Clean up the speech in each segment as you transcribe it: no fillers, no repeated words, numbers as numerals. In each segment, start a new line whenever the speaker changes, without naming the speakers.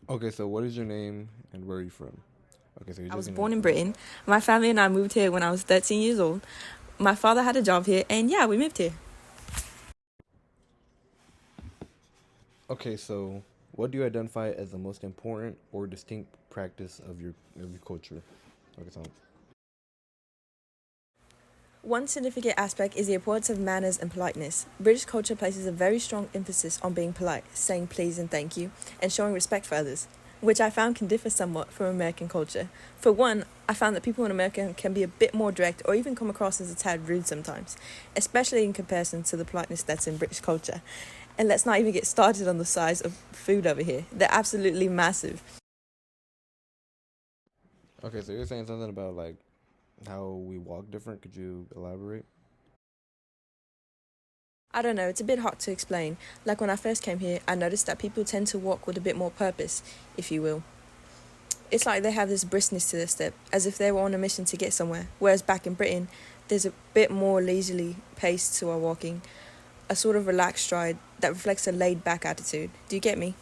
Okay, so what is your name and where are you from? Okay, so you're
I
just
was
gonna.
born in Britain. My family and I moved here when I was 13 years old. My father had a job here, and yeah, we moved here.
Okay, so what do you identify as the most important or distinct practice of your culture? Okay, so
One significant aspect is the importance of manners and politeness. British culture places a very strong emphasis on being polite, saying please and thank you, and showing respect for others, which I found can differ somewhat from American culture. For one, I found that people in America can be a bit more direct or even come across as a tad rude sometimes, especially in comparison to the politeness that's in British culture. And let's not even get started on the size of food over here. They're absolutely massive.
okay, so you're saying something about like how we walk different. Could you elaborate?
I don't know, it's a bit hard to explain. Like when I first came here, I noticed that people tend to walk with a bit more purpose, if you will. It's like they have this briskness to their step, as if they were on a mission to get somewhere. Whereas back in Britain, there's a bit more leisurely pace to our walking, a sort of relaxed stride that reflects a laid back attitude. Do you get me?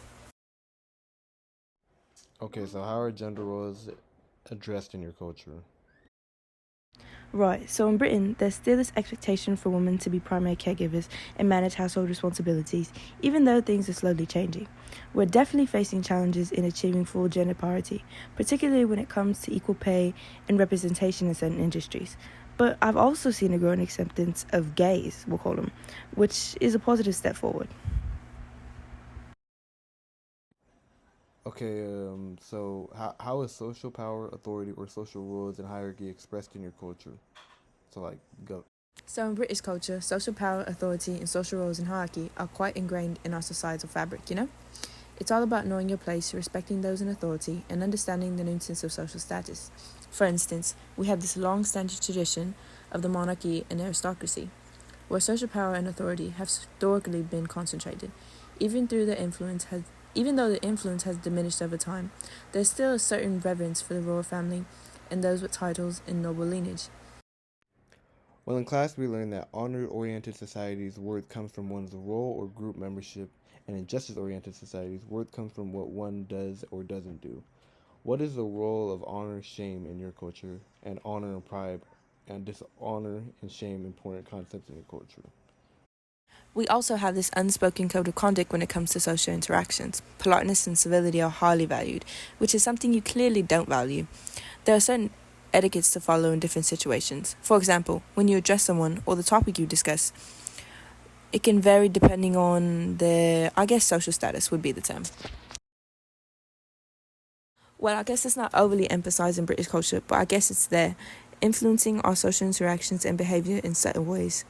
Okay, so how are gender roles addressed in your culture?
Right, so in Britain, there's still this expectation for women to be primary caregivers and manage household responsibilities, even though things are slowly changing. We're definitely facing challenges in achieving full gender parity, particularly when it comes to equal pay and representation in certain industries. But I've also seen a growing acceptance of gays, we'll call them, which is a positive step forward.
Okay, so how is social power, authority, or social rules and hierarchy expressed in your culture? So like go.
So in British culture, social power, authority, and social roles and hierarchy are quite ingrained in our societal fabric, you know? It's all about knowing your place, respecting those in authority, and understanding the nuances of social status. For instance, we have this long-standing tradition of the monarchy and aristocracy, where social power and authority have historically been concentrated. Even though the influence has diminished over time, there's still a certain reverence for the royal family and those with titles and noble lineage.
Well, in class, we learned that honor oriented societies' worth comes from one's role or group membership, and in justice oriented societies, worth comes from what one does or doesn't do. What is the role of honor, shame in your culture, and honor and pride, and dishonor and shame important concepts in your culture?
We also have this unspoken code of conduct when it comes to social interactions. Politeness and civility are highly valued, which is something you clearly don't value. There are certain etiquettes to follow in different situations. For example, when you address someone or the topic you discuss, it can vary depending on their, I guess, social status would be the term. Well, I guess it's not overly emphasized in British culture, but I guess it's there, influencing our social interactions and behavior in certain ways.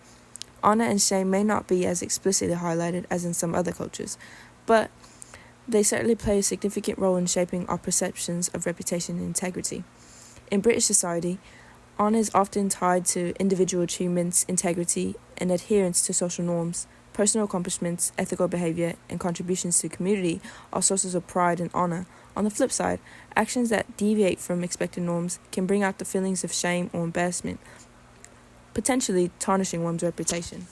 Honor and shame may not be as explicitly highlighted as in some other cultures, but they certainly play a significant role in shaping our perceptions of reputation and integrity. In British society, honor is often tied to individual achievements, integrity, and adherence to social norms. Personal accomplishments, ethical behavior, and contributions to the community are sources of pride and honor. On the flip side, actions that deviate from expected norms can bring out the feelings of shame or embarrassment, potentially tarnishing one's reputation.